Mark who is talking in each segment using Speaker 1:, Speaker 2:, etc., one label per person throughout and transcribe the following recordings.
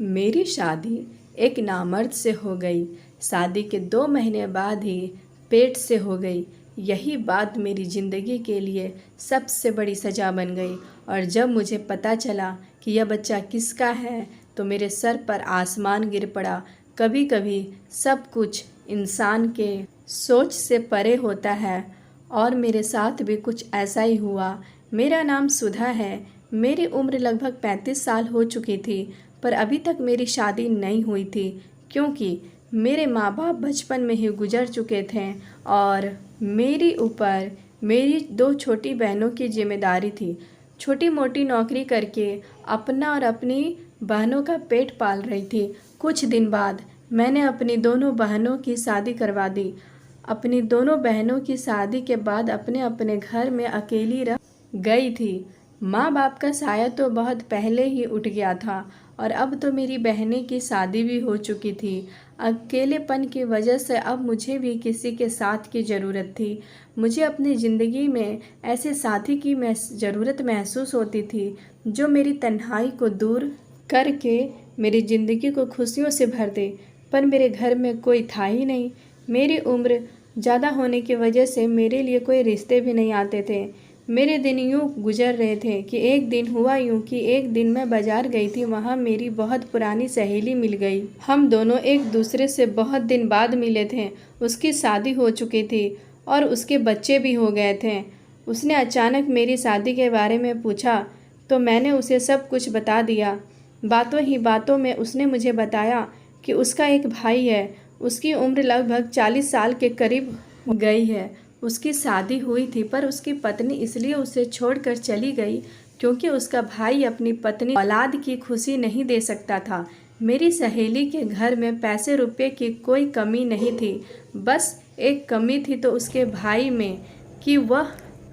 Speaker 1: मेरी शादी एक नामर्द से हो गई। शादी के 2 महीने बाद ही पेट से हो गई। यही बात मेरी ज़िंदगी के लिए सबसे बड़ी सज़ा बन गई। और जब मुझे पता चला कि यह बच्चा किसका है तो मेरे सर पर आसमान गिर पड़ा। कभी कभी सब कुछ इंसान के सोच से परे होता है और मेरे साथ भी कुछ ऐसा ही हुआ। मेरा नाम सुधा है। मेरी उम्र लगभग 35 साल हो चुकी थी, पर अभी तक मेरी शादी नहीं हुई थी क्योंकि मेरे माँ बाप बचपन में ही गुजर चुके थे और मेरी ऊपर मेरी 2 छोटी बहनों की जिम्मेदारी थी। छोटी मोटी नौकरी करके अपना और अपनी बहनों का पेट पाल रही थी। कुछ दिन बाद मैंने अपनी दोनों बहनों की शादी करवा दी। अपनी दोनों बहनों की शादी के बाद अपने अपने घर में अकेली रह गई थी। माँ बाप का साया तो बहुत पहले ही उठ गया था और अब तो मेरी बहनें की शादी भी हो चुकी थी। अकेलेपन की वजह से अब मुझे भी किसी के साथ की ज़रूरत थी। मुझे अपनी ज़िंदगी में ऐसे साथी की ज़रूरत महसूस होती थी जो मेरी तन्हाई को दूर करके मेरी ज़िंदगी को खुशियों से भर दे। पर मेरे घर में कोई था ही नहीं। मेरी उम्र ज़्यादा होने की वजह से मेरे लिए कोई रिश्ते भी नहीं आते थे। मेरे दिन यूँ गुजर रहे थे कि एक दिन हुआ यूँ कि एक दिन मैं बाज़ार गई थी। वहाँ मेरी बहुत पुरानी सहेली मिल गई। हम दोनों एक दूसरे से बहुत दिन बाद मिले थे। उसकी शादी हो चुकी थी और उसके बच्चे भी हो गए थे। उसने अचानक मेरी शादी के बारे में पूछा तो मैंने उसे सब कुछ बता दिया। बातों ही बातों में उसने मुझे बताया कि उसका एक भाई है। उसकी उम्र लगभग 40 साल के करीब गई है। उसकी शादी हुई थी पर उसकी पत्नी इसलिए उसे छोड़कर चली गई क्योंकि उसका भाई अपनी पत्नी औलाद की खुशी नहीं दे सकता था। मेरी सहेली के घर में पैसे रुपए की कोई कमी नहीं थी, बस एक कमी थी तो उसके भाई में कि वह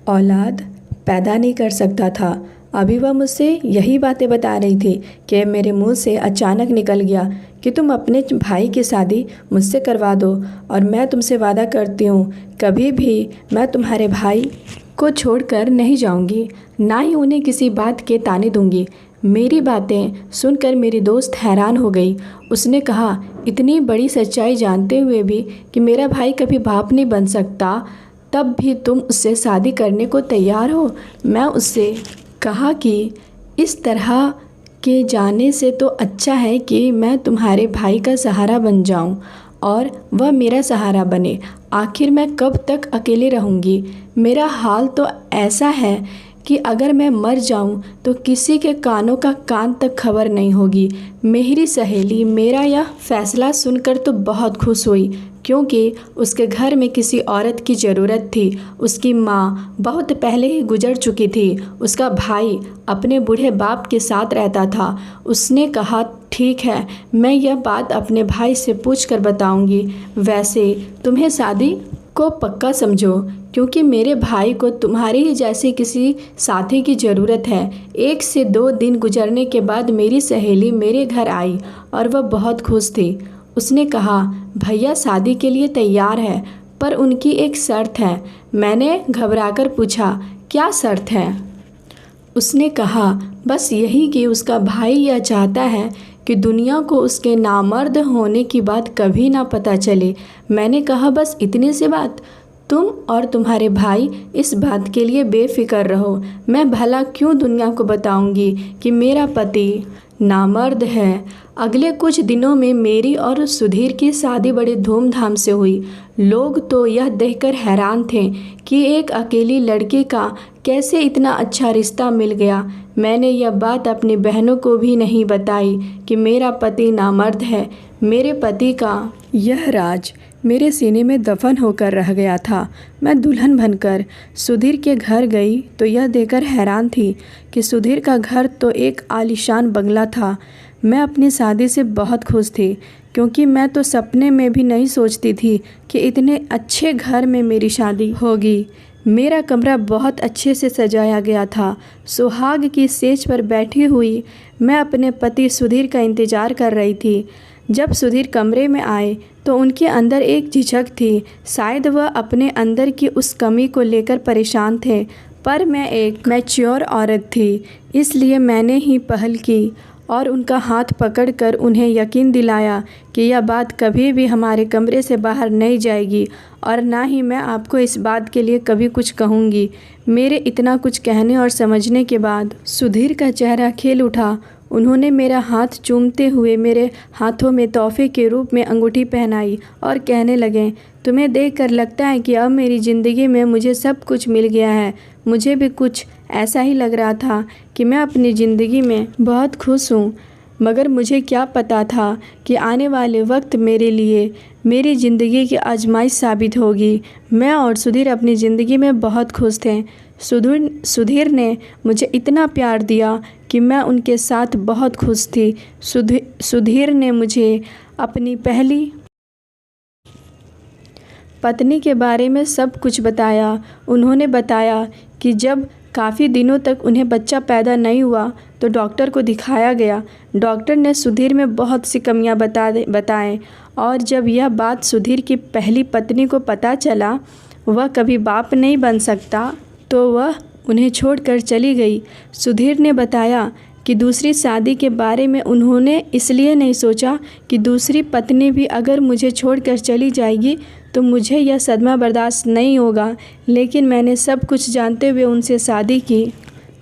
Speaker 1: औलाद पैदा नहीं कर सकता था। अभी वह मुझसे यही बातें बता रही थी कि मेरे मुंह से अचानक निकल गया कि तुम अपने भाई की शादी मुझसे करवा दो और मैं तुमसे वादा करती हूँ कभी भी मैं तुम्हारे भाई को छोड़कर नहीं जाऊँगी, ना ही उन्हें किसी बात के ताने दूँगी। मेरी बातें सुनकर मेरी दोस्त हैरान हो गई। उसने कहा, इतनी बड़ी सच्चाई जानते हुए भी कि मेरा भाई कभी बाप नहीं बन सकता, तब भी तुम उससे शादी करने को तैयार हो। मैं उससे कहा कि इस तरह के जाने से तो अच्छा है कि मैं तुम्हारे भाई का सहारा बन जाऊं और वह मेरा सहारा बने। आखिर मैं कब तक अकेले रहूंगी? मेरा हाल तो ऐसा है कि अगर मैं मर जाऊं तो किसी के कानों का कान तक खबर नहीं होगी। मेरी सहेली मेरा यह फैसला सुनकर तो बहुत खुश हुई क्योंकि उसके घर में किसी औरत की ज़रूरत थी। उसकी माँ बहुत पहले ही गुजर चुकी थी। उसका भाई अपने बूढ़े बाप के साथ रहता था। उसने कहा, ठीक है, मैं यह बात अपने भाई से पूछ कर बताऊँगी। वैसे तुम्हें शादी को पक्का समझो क्योंकि मेरे भाई को तुम्हारे ही जैसे किसी साथी की ज़रूरत है। 1 से 2 दिन गुजरने के बाद मेरी सहेली मेरे घर आई और वह बहुत खुश थी। उसने कहा, भैया शादी के लिए तैयार है पर उनकी एक शर्त है। मैंने घबराकर पूछा, क्या शर्त है? उसने कहा, बस यही कि उसका भाई यह चाहता है कि दुनिया को उसके नामर्द होने की बात कभी ना पता चले। मैंने कहा, बस इतनी सी बात? तुम और तुम्हारे भाई इस बात के लिए बेफिक्र रहो। मैं भला क्यों दुनिया को बताऊंगी कि मेरा पति नामर्द है। अगले कुछ दिनों में मेरी और सुधीर की शादी बड़े धूमधाम से हुई। लोग तो यह देखकर हैरान थे कि एक अकेली लड़की का कैसे इतना अच्छा रिश्ता मिल गया। मैंने यह बात अपनी बहनों को भी नहीं बताई कि मेरा पति नामर्द है। मेरे पति का यह राज मेरे सीने में दफन होकर रह गया था। मैं दुल्हन बनकर सुधीर के घर गई तो यह देखकर हैरान थी कि सुधीर का घर तो एक आलीशान बंगला था। मैं अपनी शादी से बहुत खुश थी क्योंकि मैं तो सपने में भी नहीं सोचती थी कि इतने अच्छे घर में मेरी शादी होगी। मेरा कमरा बहुत अच्छे से सजाया गया था। सुहाग की सेज पर बैठी हुई मैं अपने पति सुधीर का इंतज़ार कर रही थी। जब सुधीर कमरे में आए तो उनके अंदर एक झिझक थी। शायद वह अपने अंदर की उस कमी को लेकर परेशान थे, पर मैं एक मैच्योर औरत थी इसलिए मैंने ही पहल की और उनका हाथ पकड़कर उन्हें यकीन दिलाया कि यह बात कभी भी हमारे कमरे से बाहर नहीं जाएगी और ना ही मैं आपको इस बात के लिए कभी कुछ कहूँगी। मेरे इतना कुछ कहने और समझने के बाद सुधीर का चेहरा खिल उठा। उन्होंने मेरा हाथ चूमते हुए मेरे हाथों में तोहफे के रूप में अंगूठी पहनाई और कहने लगे, तुम्हें देखकर लगता है कि अब मेरी ज़िंदगी में मुझे सब कुछ मिल गया है। मुझे भी कुछ ऐसा ही लग रहा था कि मैं अपनी ज़िंदगी में बहुत खुश हूँ, मगर मुझे क्या पता था कि आने वाले वक्त मेरे लिए मेरी ज़िंदगी की आजमाइश साबित होगी। मैं और सुधीर अपनी ज़िंदगी में बहुत खुश थे। सुधीर ने मुझे इतना प्यार दिया कि मैं उनके साथ बहुत खुश थी। सुधीर ने मुझे अपनी पहली पत्नी के बारे में सब कुछ बताया। उन्होंने बताया कि जब काफ़ी दिनों तक उन्हें बच्चा पैदा नहीं हुआ तो डॉक्टर को दिखाया गया। डॉक्टर ने सुधीर में बहुत सी कमियां बताएं और जब यह बात सुधीर की पहली पत्नी को पता चला, वह कभी बाप नहीं बन सकता, तो वह उन्हें छोड़कर चली गई। सुधीर ने बताया कि दूसरी शादी के बारे में उन्होंने इसलिए नहीं सोचा कि दूसरी पत्नी भी अगर मुझे छोड़कर चली जाएगी तो मुझे यह सदमा बर्दाश्त नहीं होगा, लेकिन मैंने सब कुछ जानते हुए उनसे शादी की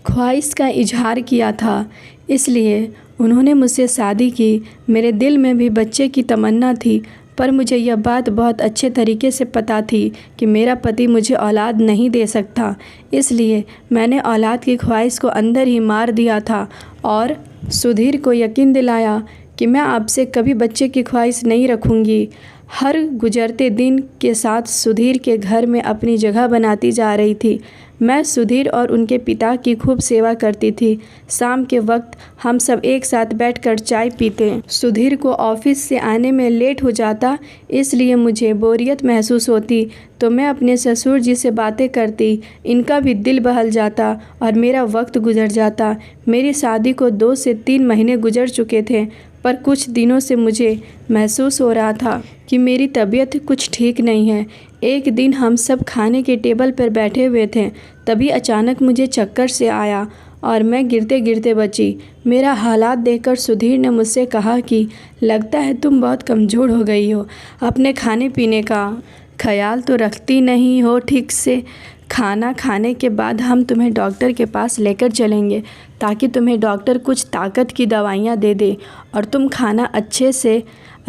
Speaker 1: ख्वाहिश का इजहार किया था, इसलिए उन्होंने मुझसे शादी की। मेरे दिल में भी बच्चे की तमन्ना थी, पर मुझे यह बात बहुत अच्छे तरीके से पता थी कि मेरा पति मुझे औलाद नहीं दे सकता, इसलिए मैंने औलाद की ख्वाहिश को अंदर ही मार दिया था और सुधीर को यकीन दिलाया कि मैं आपसे कभी बच्चे की ख्वाहिश नहीं रखूँगी। हर गुजरते दिन के साथ सुधीर के घर में अपनी जगह बनाती जा रही थी। मैं सुधीर और उनके पिता की खूब सेवा करती थी। शाम के वक्त हम सब एक साथ बैठकर चाय पीते। सुधीर को ऑफिस से आने में लेट हो जाता, इसलिए मुझे बोरियत महसूस होती तो मैं अपने ससुर जी से बातें करती। इनका भी दिल बहल जाता और मेरा वक्त गुजर जाता। मेरी शादी को 2 से 3 महीने गुजर चुके थे, पर कुछ दिनों से मुझे महसूस हो रहा था कि मेरी तबीयत कुछ ठीक नहीं है। एक दिन हम सब खाने के टेबल पर बैठे हुए थे, तभी अचानक मुझे चक्कर से आया और मैं गिरते गिरते बची। मेरा हालात देखकर सुधीर ने मुझसे कहा कि लगता है तुम बहुत कमज़ोर हो गई हो, अपने खाने पीने का ख्याल तो रखती नहीं हो ठीक से। खाना खाने के बाद हम तुम्हें डॉक्टर के पास लेकर चलेंगे ताकि तुम्हें डॉक्टर कुछ ताकत की दवाइयाँ दे दे और तुम खाना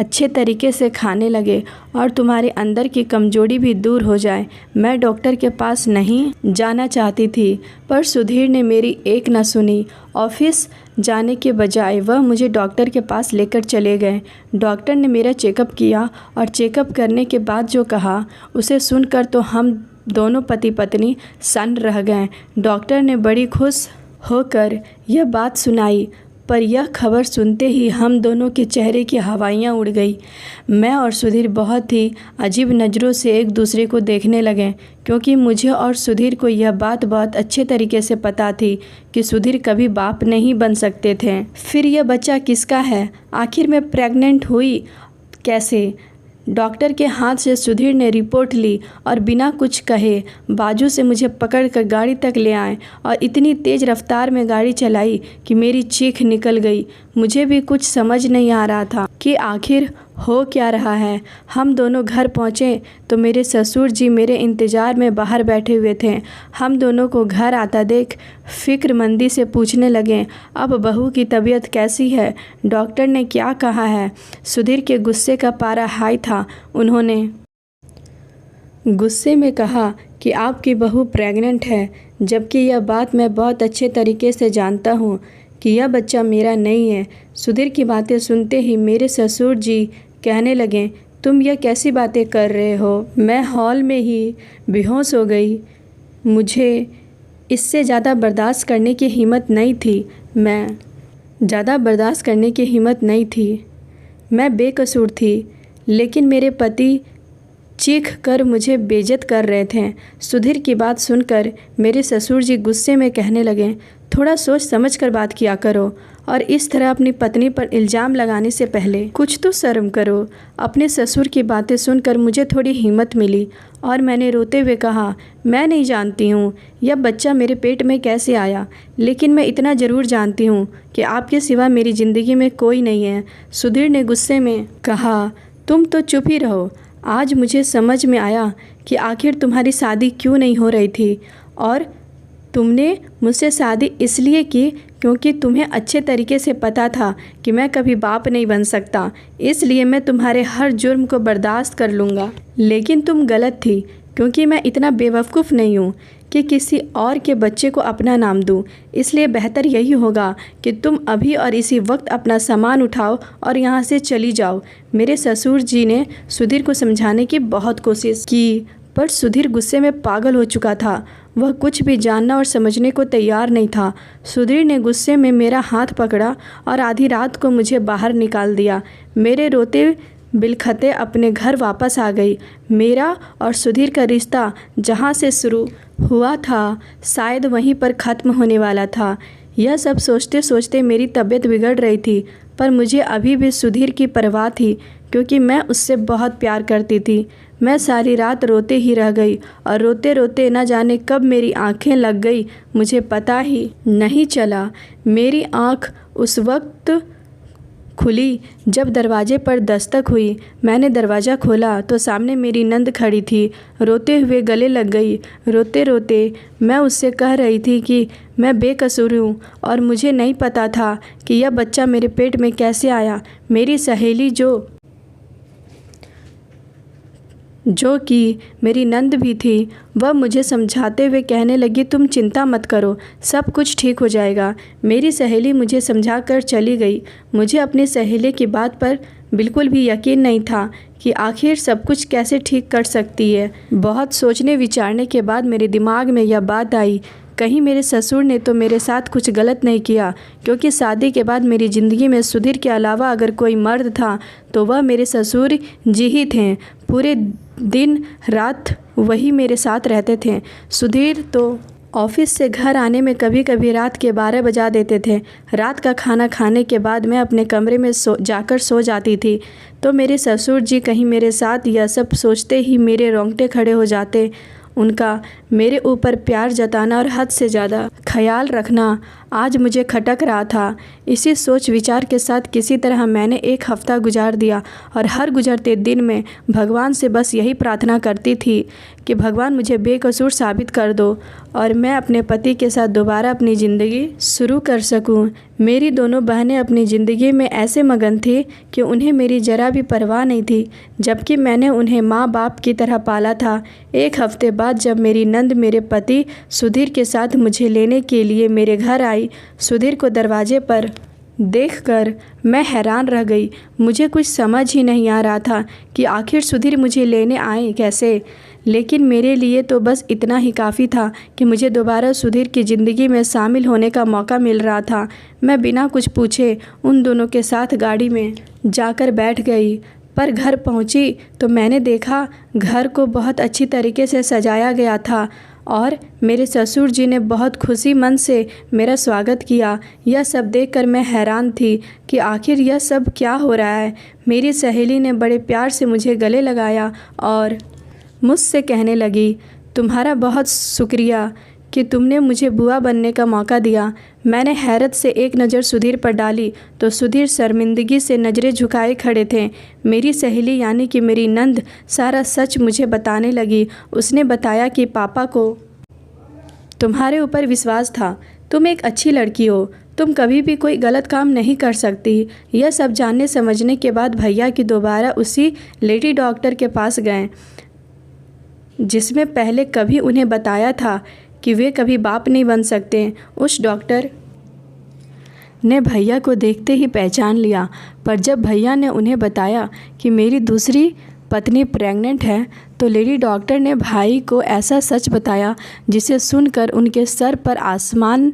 Speaker 1: अच्छे तरीके से खाने लगे और तुम्हारे अंदर की कमजोरी भी दूर हो जाए। मैं डॉक्टर के पास नहीं जाना चाहती थी, पर सुधीर ने मेरी एक न सुनी। ऑफिस जाने के बजाय वह मुझे डॉक्टर के पास लेकर चले गए। डॉक्टर ने मेरा चेकअप किया और चेकअप करने के बाद जो कहा उसे सुनकर तो हम दोनों पति पत्नी सन्न रह गए। डॉक्टर ने बड़ी खुश होकर यह बात सुनाई, पर यह खबर सुनते ही हम दोनों के चेहरे की हवाइयाँ उड़ गई। मैं और सुधीर बहुत ही अजीब नज़रों से एक दूसरे को देखने लगे, क्योंकि मुझे और सुधीर को यह बात बहुत अच्छे तरीके से पता थी कि सुधीर कभी बाप नहीं बन सकते थे। फिर यह बच्चा किसका है? आखिर मैं प्रेग्नेंट हुई कैसे? डॉक्टर के हाथ से सुधीर ने रिपोर्ट ली और बिना कुछ कहे बाजू से मुझे पकड़कर गाड़ी तक ले आए और इतनी तेज़ रफ्तार में गाड़ी चलाई कि मेरी चीख निकल गई। मुझे भी कुछ समझ नहीं आ रहा था कि आखिर हो क्या रहा है। हम दोनों घर पहुँचे तो मेरे ससुर जी मेरे इंतज़ार में बाहर बैठे हुए थे। हम दोनों को घर आता देख फिक्रमंदी से पूछने लगे, अब बहू की तबीयत कैसी है? डॉक्टर ने क्या कहा है? सुधीर के गुस्से का पारा हाई था। उन्होंने गुस्से में कहा कि आपकी बहू प्रेग्नेंट है, जबकि यह बात मैं बहुत अच्छे तरीके से जानता हूँ कि यह बच्चा मेरा नहीं है। सुधीर की बातें सुनते ही मेरे ससुर जी कहने लगे, तुम यह कैसी बातें कर रहे हो? मैं हॉल में ही बेहोश हो गई। मुझे इससे ज़्यादा बर्दाश्त करने की हिम्मत नहीं थी। मैं बेकसूर थी, लेकिन मेरे पति चीख कर मुझे बेइज्जत कर रहे थे। सुधीर की बात सुनकर मेरे ससुर जी गुस्से में कहने लगे, थोड़ा सोच समझ कर बात किया करो और इस तरह अपनी पत्नी पर इल्ज़ाम लगाने से पहले कुछ तो शर्म करो। अपने ससुर की बातें सुनकर मुझे थोड़ी हिम्मत मिली और मैंने रोते हुए कहा, मैं नहीं जानती हूँ यह बच्चा मेरे पेट में कैसे आया, लेकिन मैं इतना ज़रूर जानती हूँ कि आपके सिवा मेरी ज़िंदगी में कोई नहीं है। सुधीर ने गुस्से में कहा, तुम तो चुप ही रहो। आज मुझे समझ में आया कि आखिर तुम्हारी शादी क्यों नहीं हो रही थी, और तुमने मुझसे शादी इसलिए की क्योंकि तुम्हें अच्छे तरीके से पता था कि मैं कभी बाप नहीं बन सकता, इसलिए मैं तुम्हारे हर जुर्म को बर्दाश्त कर लूँगा। लेकिन तुम गलत थी, क्योंकि मैं इतना बेवकूफ़ नहीं हूँ कि किसी और के बच्चे को अपना नाम दूँ। इसलिए बेहतर यही होगा कि तुम अभी और इसी वक्त अपना सामान उठाओ और यहाँ से चली जाओ। मेरे ससुर जी ने सुधीर को समझाने की बहुत कोशिश की, पर सुधीर गुस्से में पागल हो चुका था। वह कुछ भी जानना और समझने को तैयार नहीं था। सुधीर ने गुस्से में मेरा हाथ पकड़ा और आधी रात को मुझे बाहर निकाल दिया। मेरे रोते बिलखते अपने घर वापस आ गई। मेरा और सुधीर का रिश्ता जहाँ से शुरू हुआ था शायद वहीं पर ख़त्म होने वाला था। यह सब सोचते सोचते मेरी तबीयत बिगड़ रही थी, पर मुझे अभी भी सुधीर की परवाह थी, क्योंकि मैं उससे बहुत प्यार करती थी। मैं सारी रात रोते ही रह गई और रोते रोते न जाने कब मेरी आंखें लग गई, मुझे पता ही नहीं चला। मेरी आंख उस वक्त खुली जब दरवाजे पर दस्तक हुई। मैंने दरवाज़ा खोला तो सामने मेरी नंद खड़ी थी, रोते हुए गले लग गई। रोते रोते मैं उससे कह रही थी कि मैं बेकसूर हूँ और मुझे नहीं पता था कि यह बच्चा मेरे पेट में कैसे आया। मेरी सहेली जो कि मेरी नंद भी थी, वह मुझे समझाते हुए कहने लगी, तुम चिंता मत करो, सब कुछ ठीक हो जाएगा। मेरी सहेली मुझे समझा कर चली गई। मुझे अपनी सहेली की बात पर बिल्कुल भी यकीन नहीं था कि आखिर सब कुछ कैसे ठीक कर सकती है। बहुत सोचने विचारने के बाद मेरे दिमाग में यह बात आई, कहीं मेरे ससुर ने तो मेरे साथ कुछ गलत नहीं किया, क्योंकि शादी के बाद मेरी ज़िंदगी में सुधीर के अलावा अगर कोई मर्द था तो वह मेरे ससुर जी ही थे। पूरे दिन रात वही मेरे साथ रहते थे। सुधीर तो ऑफिस से घर आने में कभी कभी रात के 12 बजा देते थे। रात का खाना खाने के बाद मैं अपने कमरे में जाकर सो जाती थी, तो मेरे ससुर जी कहीं मेरे साथ यह सब सोचते ही मेरे रोंगटे खड़े हो जाते। उनका मेरे ऊपर प्यार जताना और हद से ज़्यादा ख्याल रखना आज मुझे खटक रहा था। इसी सोच विचार के साथ किसी तरह मैंने एक हफ़्ता गुजार दिया और हर गुजरते दिन में भगवान से बस यही प्रार्थना करती थी कि भगवान मुझे बेकसूर साबित कर दो और मैं अपने पति के साथ दोबारा अपनी ज़िंदगी शुरू कर सकूं। मेरी दोनों बहनें अपनी ज़िंदगी में ऐसे मगन थी कि उन्हें मेरी ज़रा भी परवाह नहीं थी, जबकि मैंने उन्हें माँ बाप की तरह पाला था। एक हफ़्ते बाद जब मेरी नंद मेरे पति सुधीर के साथ मुझे लेने के लिए मेरे घर आई, सुधीर को दरवाजे पर देखकर मैं हैरान रह गई। मुझे कुछ समझ ही नहीं आ रहा था कि आखिर सुधीर मुझे लेने आए कैसे, लेकिन मेरे लिए तो बस इतना ही काफ़ी था कि मुझे दोबारा सुधीर की ज़िंदगी में शामिल होने का मौका मिल रहा था। मैं बिना कुछ पूछे उन दोनों के साथ गाड़ी में जाकर बैठ गई, पर घर पहुंची तो मैंने देखा घर को बहुत अच्छी तरीके से सजाया गया था और मेरे ससुर जी ने बहुत खुशी मन से मेरा स्वागत किया। यह सब देखकर मैं हैरान थी कि आखिर यह सब क्या हो रहा है। मेरी सहेली ने बड़े प्यार से मुझे गले लगाया और मुझसे कहने लगी, तुम्हारा बहुत शुक्रिया कि तुमने मुझे बुआ बनने का मौका दिया। मैंने हैरत से एक नज़र सुधीर पर डाली तो सुधीर शर्मिंदगी से नज़रें झुकाए खड़े थे। मेरी सहेली यानी कि मेरी नंद सारा सच मुझे बताने लगी। उसने बताया कि पापा को तुम्हारे ऊपर विश्वास था, तुम एक अच्छी लड़की हो, तुम कभी भी कोई गलत काम नहीं कर सकती। यह सब जानने समझने के बाद भैया की दोबारा उसी लेडी डॉक्टर के पास गए जिसमें पहले कभी उन्हें बताया था कि वे कभी बाप नहीं बन सकते। उस डॉक्टर ने भैया को देखते ही पहचान लिया, पर जब भैया ने उन्हें बताया कि मेरी दूसरी पत्नी प्रेग्नेंट है तो लेडी डॉक्टर ने भाई को ऐसा सच बताया जिसे सुनकर उनके सर पर आसमान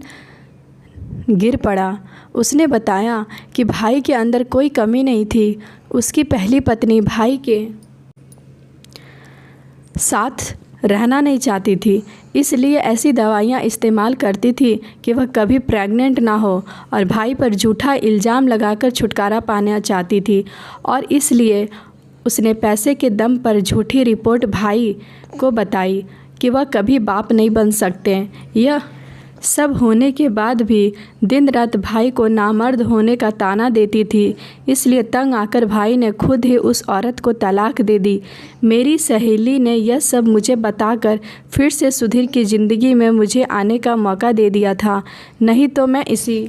Speaker 1: गिर पड़ा। उसने बताया कि भाई के अंदर कोई कमी नहीं थी। उसकी पहली पत्नी भाई के साथ रहना नहीं चाहती थी, इसलिए ऐसी दवाइयाँ इस्तेमाल करती थी कि वह कभी प्रेग्नेंट ना हो और भाई पर झूठा इल्ज़ाम लगाकर छुटकारा पाना चाहती थी। और इसलिए उसने पैसे के दम पर झूठी रिपोर्ट भाई को बताई कि वह कभी बाप नहीं बन सकते। यह सब होने के बाद भी दिन रात भाई को नामर्द होने का ताना देती थी। इसलिए तंग आकर भाई ने खुद ही उस औरत को तलाक दे दी। मेरी सहेली ने यह सब मुझे बताकर फिर से सुधीर की ज़िंदगी में मुझे आने का मौका दे दिया था, नहीं तो मैं इसी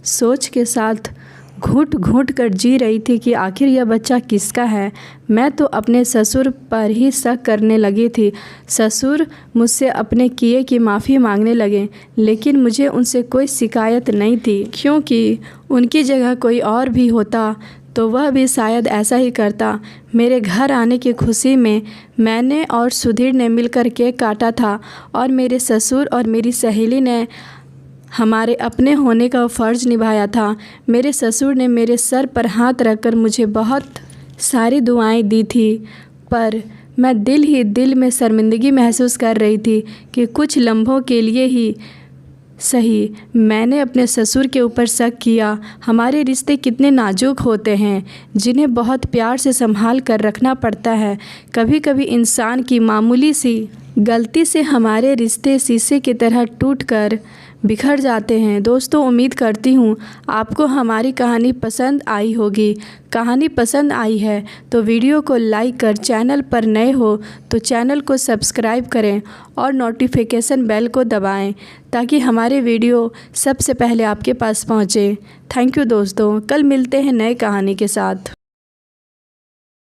Speaker 1: सोच के साथ घुट घुट कर जी रही थी कि आखिर यह बच्चा किसका है। मैं तो अपने ससुर पर ही शक करने लगी थी। ससुर मुझसे अपने किए की माफ़ी मांगने लगे, लेकिन मुझे उनसे कोई शिकायत नहीं थी, क्योंकि उनकी जगह कोई और भी होता तो वह भी शायद ऐसा ही करता। मेरे घर आने की खुशी में मैंने और सुधीर ने मिलकर केक काटा था और मेरे ससुर और मेरी सहेली ने हमारे अपने होने का फ़र्ज़ निभाया था। मेरे ससुर ने मेरे सर पर हाथ रखकर मुझे बहुत सारी दुआएं दी थी, पर मैं दिल ही दिल में शर्मिंदगी महसूस कर रही थी कि कुछ लम्हों के लिए ही सही मैंने अपने ससुर के ऊपर शक किया। हमारे रिश्ते कितने नाजुक होते हैं, जिन्हें बहुत प्यार से संभाल कर रखना पड़ता है। कभी कभी इंसान की मामूली सी गलती से हमारे रिश्ते शीशे की तरह टूटकर बिखर जाते हैं। दोस्तों, उम्मीद करती हूँ आपको हमारी कहानी पसंद आई होगी। कहानी पसंद आई है तो वीडियो को लाइक कर, चैनल पर नए हो तो चैनल को सब्सक्राइब करें और नोटिफिकेशन बेल को दबाएं, ताकि हमारे वीडियो सबसे पहले आपके पास पहुँचे। थैंक यू दोस्तों, कल मिलते हैं नए कहानी के साथ।